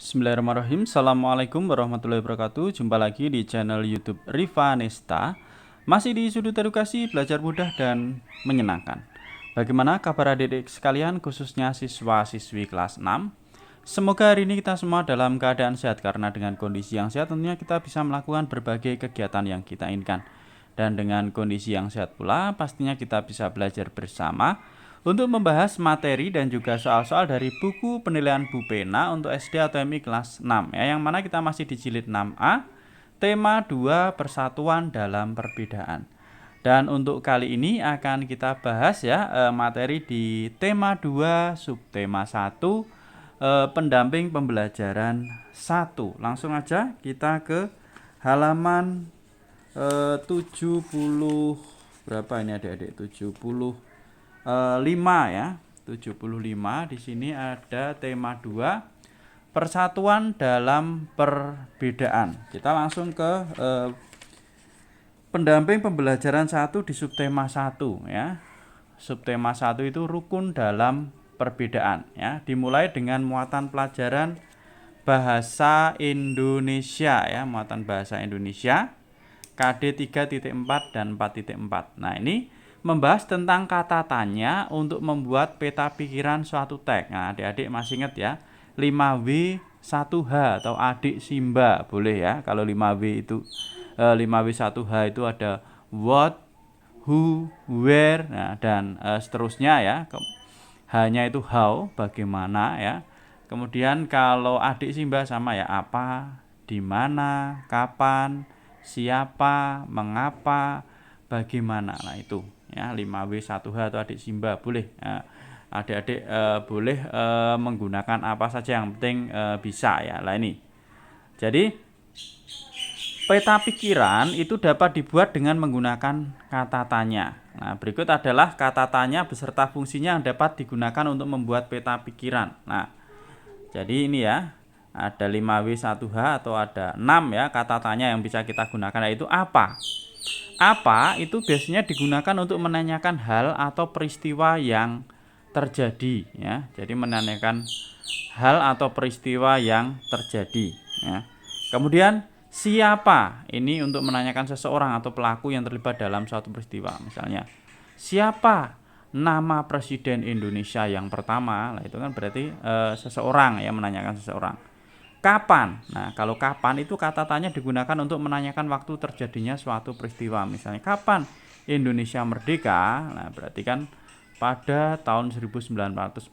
Bismillahirrahmanirrahim. Assalamualaikum warahmatullahi wabarakatuh. Jumpa lagi di channel YouTube Riva Nesta. Masih di sudut edukasi, belajar mudah dan menyenangkan. Bagaimana kabar adik-adik sekalian, khususnya siswa-siswi kelas 6? Semoga hari ini kita semua dalam keadaan sehat, karena dengan kondisi yang sehat tentunya kita bisa melakukan berbagai kegiatan yang kita inginkan. Dan dengan kondisi yang sehat pula, pastinya kita bisa belajar bersama untuk membahas materi dan juga soal-soal dari buku penilaian Bu Pena untuk SD atau MI kelas 6 ya, yang mana kita masih di jilid 6A, tema 2 persatuan dalam perbedaan. Dan untuk kali ini akan kita bahas ya materi di tema 2 subtema 1 pendamping pembelajaran 1. Langsung aja kita ke halaman 70 berapa ini adik-adik? 75 ya. 75 di sini ada tema 2 persatuan dalam perbedaan. Kita langsung ke pendamping pembelajaran 1 di subtema 1 ya. Subtema 1 itu rukun dalam perbedaan ya. Dimulai dengan muatan pelajaran bahasa Indonesia ya, muatan bahasa Indonesia KD 3.4 dan 4.4. Nah, ini membahas tentang kata tanya untuk membuat peta pikiran suatu teks. Nah, adik-adik masih ingat ya, 5W1H atau adik Simba boleh ya. Kalau 5W itu 5W1H itu ada what, who, where, nah, dan seterusnya ya. H-nya itu how, bagaimana ya. Kemudian kalau adik Simba sama ya, apa, di mana, kapan, siapa, mengapa, bagaimana. Nah, itu ya 5W1H atau adik Simba boleh. Adik-adik boleh menggunakan apa saja, yang penting bisa ya. Lah ini. Jadi peta pikiran itu dapat dibuat dengan menggunakan kata tanya. Nah, berikut adalah kata tanya beserta fungsinya yang dapat digunakan untuk membuat peta pikiran. Nah, jadi ini ya, ada 5W1H atau ada 6 ya kata tanya yang bisa kita gunakan, yaitu apa. Apa itu biasanya digunakan untuk menanyakan hal atau peristiwa yang terjadi ya. Jadi menanyakan hal atau peristiwa yang terjadi ya. Kemudian siapa, ini untuk menanyakan seseorang atau pelaku yang terlibat dalam suatu peristiwa. Misalnya, siapa nama presiden Indonesia yang pertama? Nah, itu kan berarti seseorang ya, menanyakan seseorang. Kapan? Nah, kalau kapan itu kata tanya digunakan untuk menanyakan waktu terjadinya suatu peristiwa. Misalnya, kapan Indonesia merdeka? Nah, berarti kan pada tahun 1945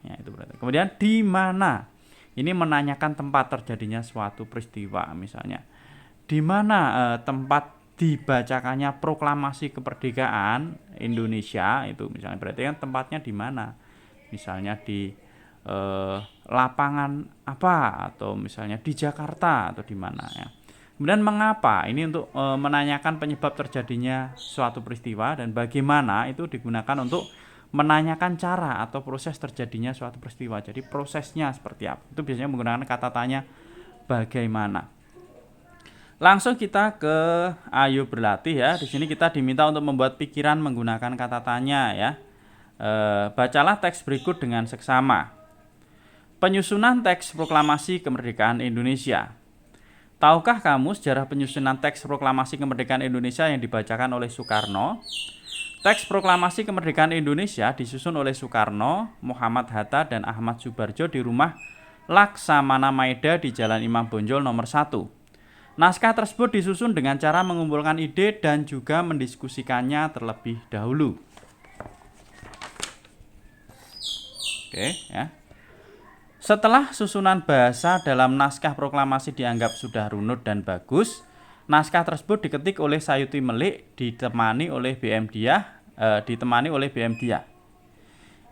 ya, itu berarti. Kemudian di mana? Ini menanyakan tempat terjadinya suatu peristiwa. Misalnya, di mana tempat dibacakannya proklamasi kemerdekaan Indonesia, itu misalnya berarti kan tempatnya di mana? Misalnya di lapangan apa, atau misalnya di Jakarta atau di mana ya. Kemudian mengapa, ini untuk menanyakan penyebab terjadinya suatu peristiwa, dan bagaimana itu digunakan untuk menanyakan cara atau proses terjadinya suatu peristiwa. Jadi prosesnya seperti apa, itu biasanya menggunakan kata tanya bagaimana. Langsung kita ke ayo berlatih ya. Di sini kita diminta untuk membuat pikiran menggunakan kata tanya ya. Bacalah teks berikut dengan seksama. Penyusunan teks proklamasi kemerdekaan Indonesia. Tahukah kamu sejarah penyusunan teks proklamasi kemerdekaan Indonesia yang dibacakan oleh Soekarno? Teks proklamasi kemerdekaan Indonesia disusun oleh Soekarno, Muhammad Hatta, dan Ahmad Subarjo di rumah Laksamana Maeda di Jalan Imam Bonjol nomor 1. Naskah tersebut disusun dengan cara mengumpulkan ide dan juga mendiskusikannya terlebih dahulu. Oke ya. Setelah susunan bahasa dalam naskah proklamasi dianggap sudah runut dan bagus, naskah tersebut diketik oleh Sayuti Melik ditemani oleh BM Diah.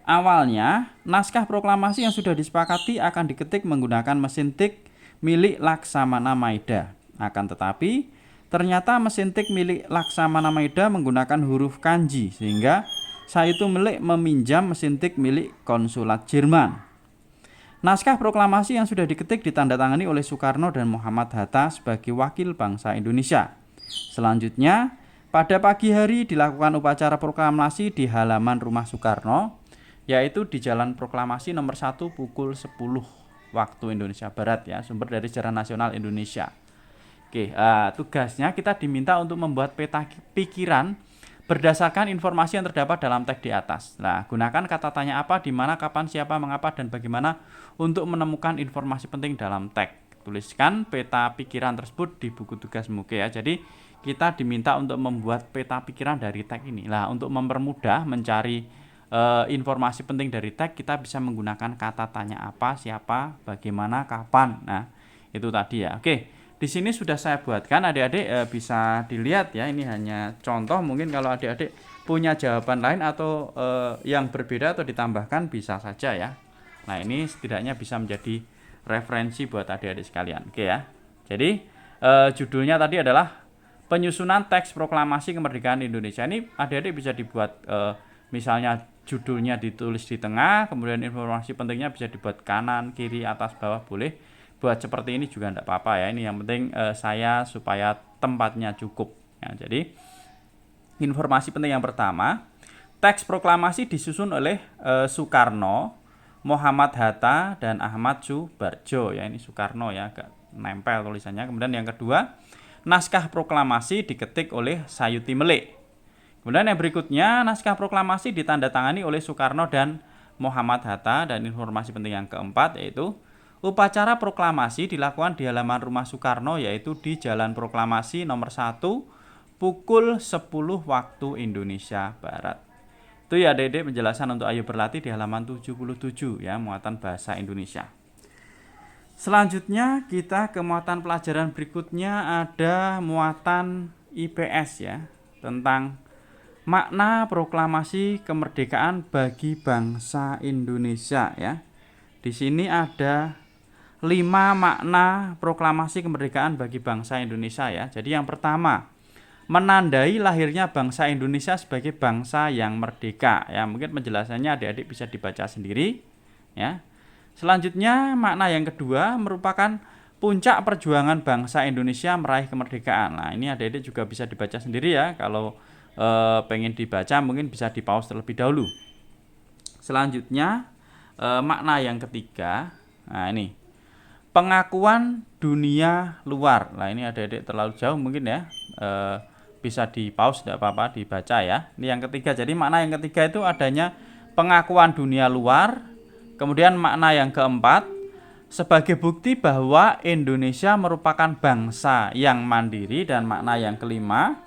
Awalnya, naskah proklamasi yang sudah disepakati akan diketik menggunakan mesin tik milik Laksamana Maeda. Akan tetapi, ternyata mesin tik milik Laksamana Maeda menggunakan huruf kanji, sehingga Sayuti Melik meminjam mesin tik milik konsulat Jerman. Naskah proklamasi yang sudah diketik ditandatangani oleh Soekarno dan Muhammad Hatta sebagai wakil bangsa Indonesia. Selanjutnya, pada pagi hari dilakukan upacara proklamasi di halaman rumah Soekarno, yaitu di Jalan Proklamasi nomor 1 pukul 10 waktu Indonesia Barat ya, sumber dari Sejarah Nasional Indonesia. Oke, tugasnya kita diminta untuk membuat peta pikiran berdasarkan informasi yang terdapat dalam teks di atas. Nah, gunakan kata tanya apa, di mana, kapan, siapa, mengapa, dan bagaimana untuk menemukan informasi penting dalam teks. Tuliskan peta pikiran tersebut di buku tugasmu. Oke ya, jadi kita diminta untuk membuat peta pikiran dari teks ini. Nah, untuk mempermudah mencari informasi penting dari teks, kita bisa menggunakan kata tanya apa, siapa, bagaimana, kapan. Nah, itu tadi ya. Oke. Di sini sudah saya buatkan, adik-adik bisa dilihat ya, ini hanya contoh, mungkin kalau adik-adik punya jawaban lain atau yang berbeda atau ditambahkan bisa saja ya. Nah, ini setidaknya bisa menjadi referensi buat adik-adik sekalian. Oke ya. Jadi judulnya tadi adalah penyusunan teks proklamasi kemerdekaan Indonesia. Ini adik-adik bisa dibuat misalnya judulnya ditulis di tengah, kemudian informasi pentingnya bisa dibuat kanan, kiri, atas, bawah, boleh. Buat seperti ini juga tidak apa-apa ya. Ini yang penting saya supaya tempatnya cukup ya. Jadi informasi penting yang pertama, teks proklamasi disusun oleh Soekarno, Muhammad Hatta, dan Ahmad Subarjo ya. Ini Soekarno ya, agak nempel tulisannya. Kemudian yang kedua, naskah proklamasi diketik oleh Sayuti Melik. Kemudian yang berikutnya, naskah proklamasi ditandatangani oleh Soekarno dan Muhammad Hatta. Dan informasi penting yang keempat yaitu upacara proklamasi dilakukan di halaman rumah Soekarno, yaitu di Jalan Proklamasi nomor 1 pukul 10 waktu Indonesia Barat. Itu ya adik-adik penjelasan untuk Ayo Berlatih di halaman 77 ya, muatan bahasa Indonesia. Selanjutnya kita ke muatan pelajaran berikutnya, ada muatan IPS ya, tentang makna proklamasi kemerdekaan bagi bangsa Indonesia ya. Di sini ada 5 makna proklamasi kemerdekaan bagi bangsa Indonesia ya. Jadi yang pertama, menandai lahirnya bangsa Indonesia sebagai bangsa yang merdeka ya. Mungkin penjelasannya adik-adik bisa dibaca sendiri ya. Selanjutnya, makna yang kedua merupakan puncak perjuangan bangsa Indonesia meraih kemerdekaan. Nah, ini adik-adik juga bisa dibaca sendiri ya. Kalau pengen dibaca mungkin bisa di pause terlebih dahulu. Selanjutnya, makna yang ketiga, nah ini pengakuan dunia luar. Nah, ini adik-adik terlalu jauh mungkin ya, bisa di pause, tidak apa-apa, dibaca ya. Ini yang ketiga. Jadi makna yang ketiga itu adanya pengakuan dunia luar. Kemudian makna yang keempat, sebagai bukti bahwa Indonesia merupakan bangsa yang mandiri. Dan makna yang kelima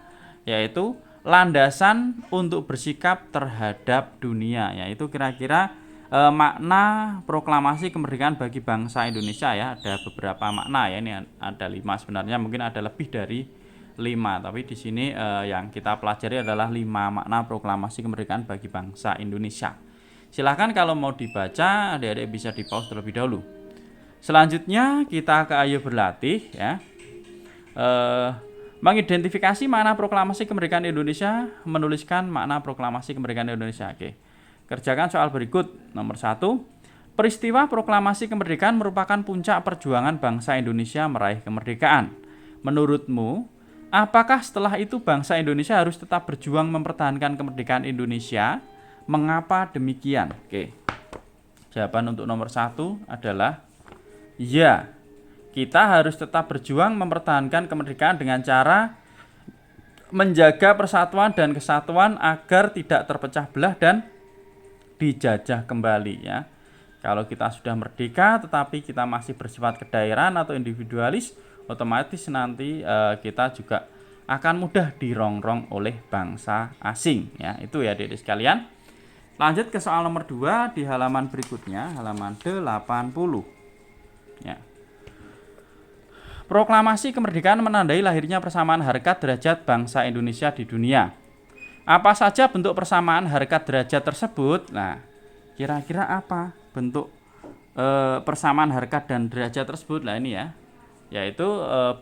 yaitu landasan untuk bersikap terhadap dunia. Yaitu kira-kira makna proklamasi kemerdekaan bagi bangsa Indonesia ya. Ada beberapa makna ya, ini ada 5 sebenarnya, mungkin ada lebih dari 5, tapi di sini yang kita pelajari adalah 5 makna proklamasi kemerdekaan bagi bangsa Indonesia. Silahkan kalau mau dibaca, adik-adik bisa di pause terlebih dahulu. Selanjutnya kita ke Ayo Berlatih ya. Mengidentifikasi makna proklamasi kemerdekaan Indonesia, menuliskan makna proklamasi kemerdekaan Indonesia. Oke. Kerjakan soal berikut. Nomor 1, peristiwa proklamasi kemerdekaan merupakan puncak perjuangan bangsa Indonesia meraih kemerdekaan. Menurutmu, apakah setelah itu bangsa Indonesia harus tetap berjuang mempertahankan kemerdekaan Indonesia? Mengapa demikian? Oke. Jawaban untuk nomor 1 adalah ya. Kita harus tetap berjuang mempertahankan kemerdekaan dengan cara menjaga persatuan dan kesatuan agar tidak terpecah belah dan dijajah kembali ya. Kalau kita sudah merdeka tetapi kita masih bersifat kedaerahan atau individualis, otomatis nanti kita juga akan mudah dirongrong oleh bangsa asing ya. Itu ya adik-adik sekalian. Lanjut ke soal nomor 2 di halaman berikutnya, halaman 80 ya. Proklamasi kemerdekaan menandai lahirnya persamaan harkat derajat bangsa Indonesia di dunia. Apa saja bentuk persamaan harkat derajat tersebut? Nah, kira-kira apa bentuk persamaan harkat dan derajat tersebut? Nah, ini ya, yaitu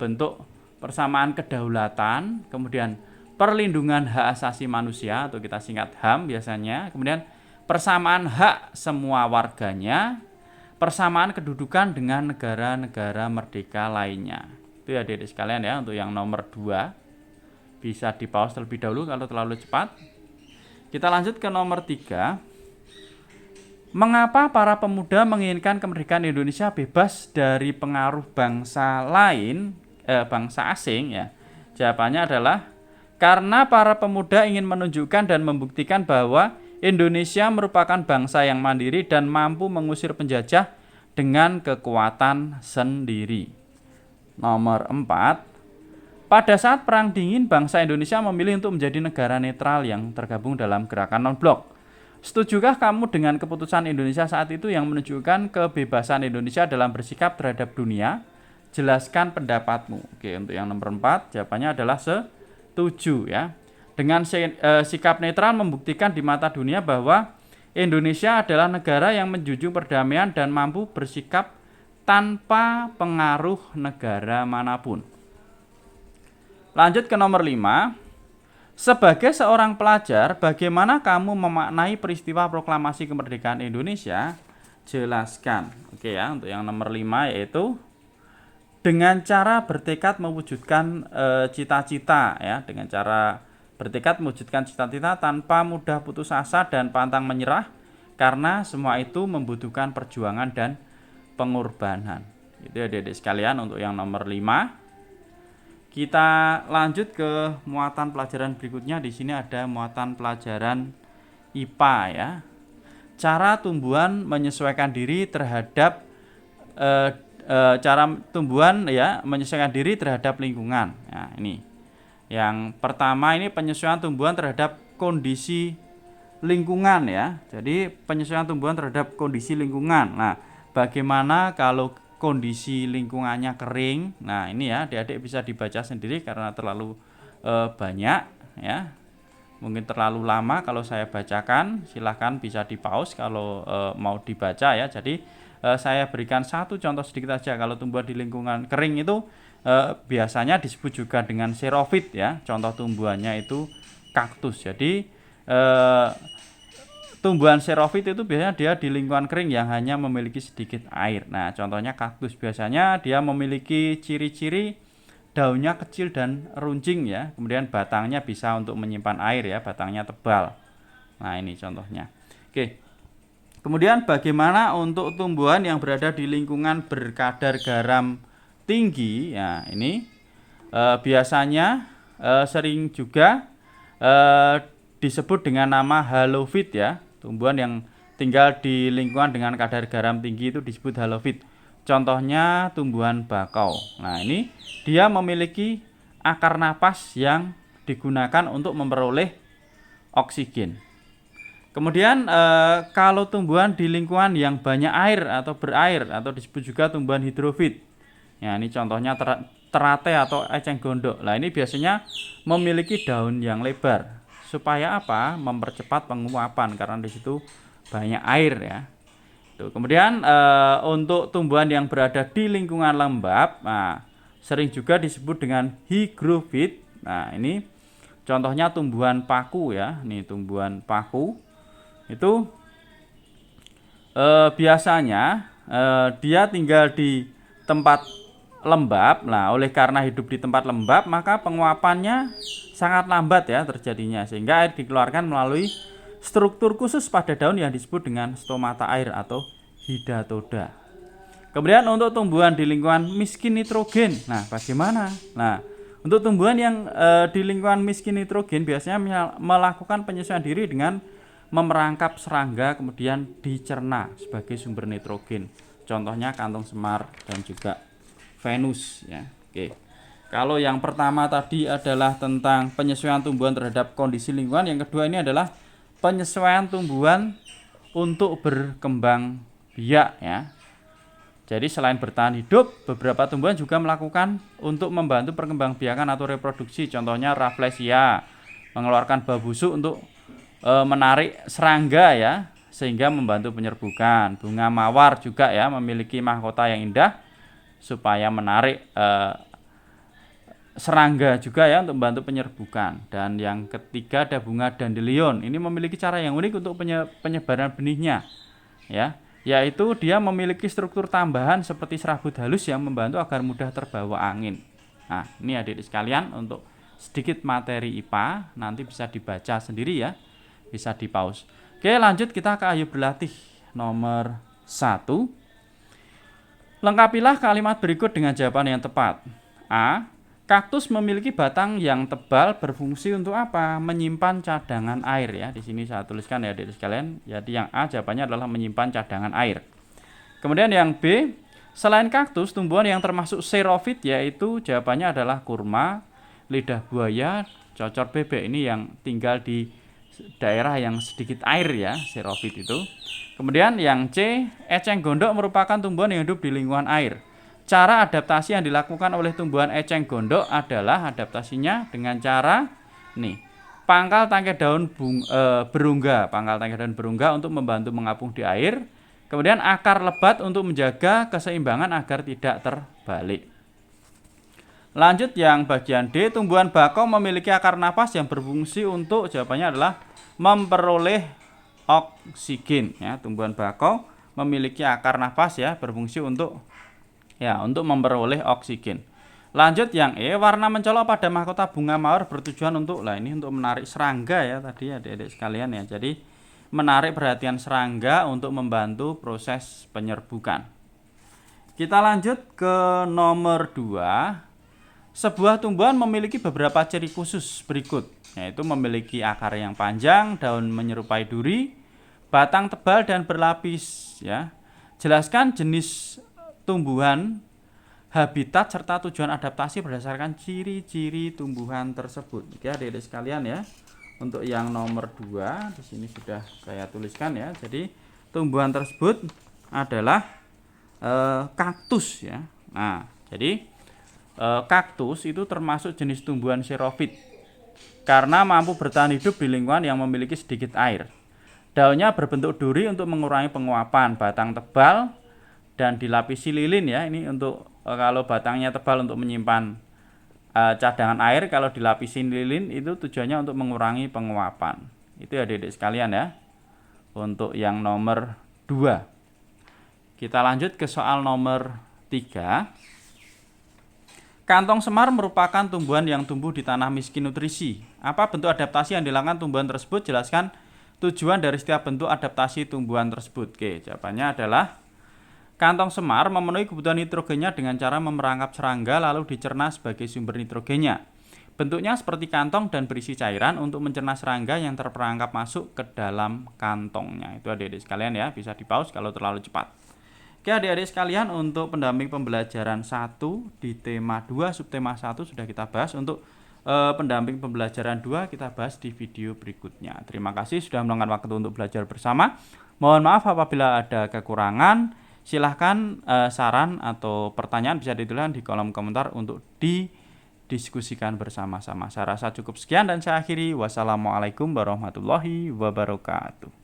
bentuk persamaan kedaulatan, kemudian perlindungan hak asasi manusia atau kita singkat HAM biasanya, kemudian persamaan hak semua warganya, persamaan kedudukan dengan negara-negara merdeka lainnya. Itu ya adik-adik sekalian ya, untuk yang nomor 2. Bisa di pause terlebih dahulu kalau terlalu cepat. Kita lanjut ke nomor 3. Mengapa para pemuda menginginkan kemerdekaan Indonesia bebas dari pengaruh bangsa lain, bangsa asing ya? Jawabannya adalah karena para pemuda ingin menunjukkan dan membuktikan bahwa Indonesia merupakan bangsa yang mandiri dan mampu mengusir penjajah dengan kekuatan sendiri. Nomor 4, pada saat Perang Dingin, bangsa Indonesia memilih untuk menjadi negara netral yang tergabung dalam gerakan non-blok. Setujukah kamu dengan keputusan Indonesia saat itu yang menunjukkan kebebasan Indonesia dalam bersikap terhadap dunia? Jelaskan pendapatmu. Oke, untuk yang nomor 4, jawabannya adalah setuju ya. Dengan sikap netral membuktikan di mata dunia bahwa Indonesia adalah negara yang menjunjung perdamaian dan mampu bersikap tanpa pengaruh negara manapun. Lanjut ke nomor 5. Sebagai seorang pelajar, bagaimana kamu memaknai peristiwa proklamasi kemerdekaan Indonesia? Jelaskan. Oke ya, untuk yang nomor 5 yaitu dengan cara bertekad mewujudkan cita-cita ya, dengan cara bertekad mewujudkan cita-cita tanpa mudah putus asa dan pantang menyerah karena semua itu membutuhkan perjuangan dan pengorbanan. Itu adik-adik sekalian untuk yang nomor 5. Kita lanjut ke muatan pelajaran berikutnya. Di sini ada muatan pelajaran IPA ya. Cara tumbuhan menyesuaikan diri terhadap cara tumbuhan ya menyesuaikan diri terhadap lingkungan. Nah, ini. Yang pertama ini penyesuaian tumbuhan terhadap kondisi lingkungan ya. Jadi penyesuaian tumbuhan terhadap kondisi lingkungan. Nah, bagaimana kalau kondisi lingkungannya kering? Nah, ini ya adik-adik bisa dibaca sendiri karena terlalu banyak ya. Mungkin terlalu lama kalau saya bacakan, silahkan bisa di pause kalau mau dibaca ya. Jadi saya berikan satu contoh sedikit saja. Kalau tumbuhan di lingkungan kering itu biasanya disebut juga dengan xerofit ya. Contoh tumbuhannya itu kaktus. Jadi tumbuhan xerofit itu biasanya dia di lingkungan kering yang hanya memiliki sedikit air. Nah, contohnya kaktus biasanya dia memiliki ciri-ciri daunnya kecil dan runcing ya. Kemudian batangnya bisa untuk menyimpan air ya, batangnya tebal. Nah, ini contohnya. Oke. Kemudian bagaimana untuk tumbuhan yang berada di lingkungan berkadar garam tinggi? Ya, ini biasanya sering juga disebut dengan nama halofit ya. Tumbuhan yang tinggal di lingkungan dengan kadar garam tinggi itu disebut halofit. Contohnya tumbuhan bakau. Nah, ini dia memiliki akar napas yang digunakan untuk memperoleh oksigen. Kemudian kalau tumbuhan di lingkungan yang banyak air atau berair atau disebut juga tumbuhan hidrofit. Ya, ini contohnya terate atau eceng gondok. Nah, ini biasanya memiliki daun yang lebar. Supaya apa? Mempercepat penguapan karena di situ banyak air ya. Tuh. Kemudian untuk tumbuhan yang berada di lingkungan lembab, nah, sering juga disebut dengan hygrofit. Nah, ini contohnya tumbuhan paku ya. Ini tumbuhan paku itu biasanya dia tinggal di tempat lembab. Nah, oleh karena hidup di tempat lembab, maka penguapannya sangat lambat ya terjadinya, sehingga air dikeluarkan melalui struktur khusus pada daun yang disebut dengan stomata air atau hidatoda. Kemudian untuk tumbuhan di lingkungan miskin nitrogen, nah bagaimana? Nah, untuk tumbuhan yang di lingkungan miskin nitrogen biasanya melakukan penyesuaian diri dengan memerangkap serangga kemudian dicerna sebagai sumber nitrogen. Contohnya kantong semar dan juga Venus ya. Oke. Kalau yang pertama tadi adalah tentang penyesuaian tumbuhan terhadap kondisi lingkungan, yang kedua ini adalah penyesuaian tumbuhan untuk berkembang biak ya. Jadi selain bertahan hidup, beberapa tumbuhan juga melakukan untuk membantu perkembangbiakan atau reproduksi. Contohnya Rafflesia mengeluarkan bau busuk untuk menarik serangga ya, sehingga membantu penyerbukan. Bunga mawar juga ya memiliki mahkota yang indah supaya menarik serangga juga ya untuk membantu penyerbukan. Dan yang ketiga ada bunga dandelion. Ini memiliki cara yang unik untuk penyebaran benihnya ya, yaitu dia memiliki struktur tambahan seperti serabut halus yang membantu agar mudah terbawa angin. Nah, ini adik-adik sekalian untuk sedikit materi IPA, nanti bisa dibaca sendiri ya, bisa di pause. Oke, lanjut kita ke ayo berlatih. nomor 1. Lengkapilah kalimat berikut dengan jawaban yang tepat. A. Kaktus memiliki batang yang tebal berfungsi untuk apa? Menyimpan cadangan air ya. Di sini saya tuliskan ya adik sekalian. Jadi yang A jawabannya adalah menyimpan cadangan air. Kemudian yang B, selain kaktus, tumbuhan yang termasuk xerophyt yaitu jawabannya adalah kurma, lidah buaya, cocor bebek. Ini yang tinggal di daerah yang sedikit air ya, xerophyt itu. Kemudian yang C, eceng gondok merupakan tumbuhan yang hidup di lingkungan air. Cara adaptasi yang dilakukan oleh tumbuhan eceng gondok adalah adaptasinya dengan cara pangkal tangkai daun berungga untuk membantu mengapung di air. Kemudian akar lebat untuk menjaga keseimbangan agar tidak terbalik. Lanjut yang bagian D, tumbuhan bakau memiliki akar napas yang berfungsi untuk, jawabannya adalah memperoleh oksigen ya. Tumbuhan bakau memiliki akar napas ya, berfungsi untuk memperoleh oksigen. Lanjut yang E, warna mencolok pada mahkota bunga mawar bertujuan untuk untuk menarik serangga ya tadi adik-adik sekalian ya. Jadi menarik perhatian serangga untuk membantu proses penyerbukan. Kita lanjut ke nomor 2. Sebuah tumbuhan memiliki beberapa ciri khusus berikut, yaitu memiliki akar yang panjang, daun menyerupai duri, batang tebal dan berlapis ya. Jelaskan jenis tumbuhan, habitat serta tujuan adaptasi berdasarkan ciri-ciri tumbuhan tersebut. Oke, adik-adik sekalian ya. Untuk yang nomor 2 di sini sudah saya tuliskan ya. Jadi tumbuhan tersebut adalah kaktus ya. Nah, jadi kaktus itu termasuk jenis tumbuhan xerophyt karena mampu bertahan hidup di lingkungan yang memiliki sedikit air. Daunnya berbentuk duri untuk mengurangi penguapan, batang tebal dan dilapisi lilin ya. Ini untuk kalau batangnya tebal untuk menyimpan cadangan air, kalau dilapisi lilin itu tujuannya untuk mengurangi penguapan. Itu ya adik-adik sekalian ya. Untuk yang nomor 2. Kita lanjut ke soal nomor 3. Kantong semar merupakan tumbuhan yang tumbuh di tanah miskin nutrisi. Apa bentuk adaptasi yang dilakukan tumbuhan tersebut? Jelaskan tujuan dari setiap bentuk adaptasi tumbuhan tersebut. Oke, jawabannya adalah kantong semar memenuhi kebutuhan nitrogennya dengan cara memerangkap serangga lalu dicerna sebagai sumber nitrogennya. Bentuknya seperti kantong dan berisi cairan untuk mencerna serangga yang terperangkap masuk ke dalam kantongnya. Itu adik-adik sekalian ya, bisa di-pause kalau terlalu cepat. Oke adik-adik sekalian, untuk pendamping pembelajaran 1 di tema 2 subtema 1 sudah kita bahas. Untuk pendamping pembelajaran 2 kita bahas di video berikutnya. Terima kasih sudah meluangkan waktu untuk belajar bersama. Mohon maaf apabila ada kekurangan. Silahkan saran atau pertanyaan bisa dituliskan di kolom komentar untuk didiskusikan bersama-sama. Saya rasa cukup sekian dan saya akhiri. Wassalamualaikum warahmatullahi wabarakatuh.